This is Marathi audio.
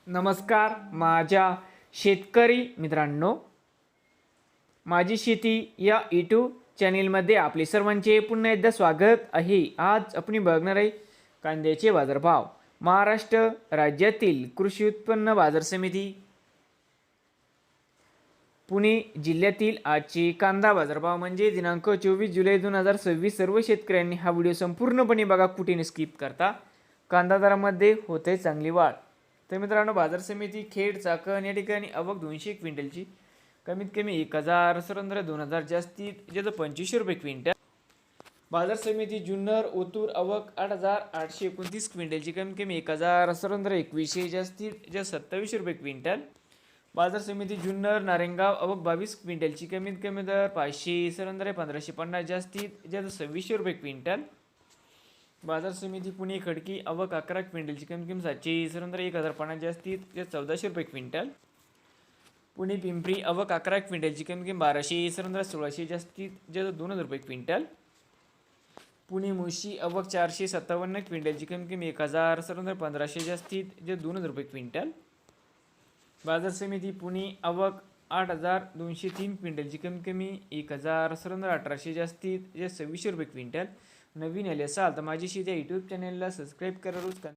नमस्कार माझ्या शेतकरी मित्रांनो, माझी शेती या यूट्यूब चॅनेलमध्ये आपले सर्वांचे पुन्हा एकदा स्वागत आहे। आज आपण बघणार आहे कांद्याचे बाजारभाव। महाराष्ट्र राज्यातील कृषी उत्पन्न बाजार समिती पुणे जिल्ह्यातील आजचे कांदा बाजारभाव म्हणजे दिनांक 24 जुलै 2026। सर्व शेतकऱ्यांनी हा व्हिडिओ संपूर्णपणे बघा, कुठे स्किप करता। कांदा दरामध्ये होते चांगली वाढ। तर मित्रांनो, बाजार समिती खेड चाकण या ठिकाणी आवक 200 क्विंटलची कमीत कमी 1000 सरंद्र 2000 जास्तीत जास्त 2500 रुपये क्विंटल। बाजार समिती जुन्नर ओतूर आवक 8829 क्विंटलची कमीत कमी 1000 सरंद्र 2100 जास्तीत जास्त 2700 रुपये क्विंटल। बाजार समिती जुन्नर नारेंगाव आवक 22 क्विंटलची कमीत कमी दर 500 सरंद्र 1550 जास्तीत जास्त 2600 रुपये क्विंटल। बाजार समिती पुणे खडकी आवक 11 क्विंटलची कमीत कमी 700 सरंद्र 1050 जास्तीत जास्त 1400 रुपये क्विंटल। पुणे पिंपरी आवक 11 क्विंटलची कमीत कमी 1200 सरंद्र 1600 जास्तीत जास्त 2000 रुपये क्विंटल। पुणे मुळशी आवक 457 क्विंटलची कमीत कमी 1000 सरंद्र 1500 जास्तीत जास्त 2000 रुपये क्विंटल। बाजार समिती पुणे आवक 8203 क्विंटलची कमीत कमी 1000 सरंद्र 1800 जास्तीत जास्त 2600 रुपये क्विंटल। नवीन आले असाल तर माझी शेती या यूट्यूब चॅनेलला सबस्क्राईब करा। रोज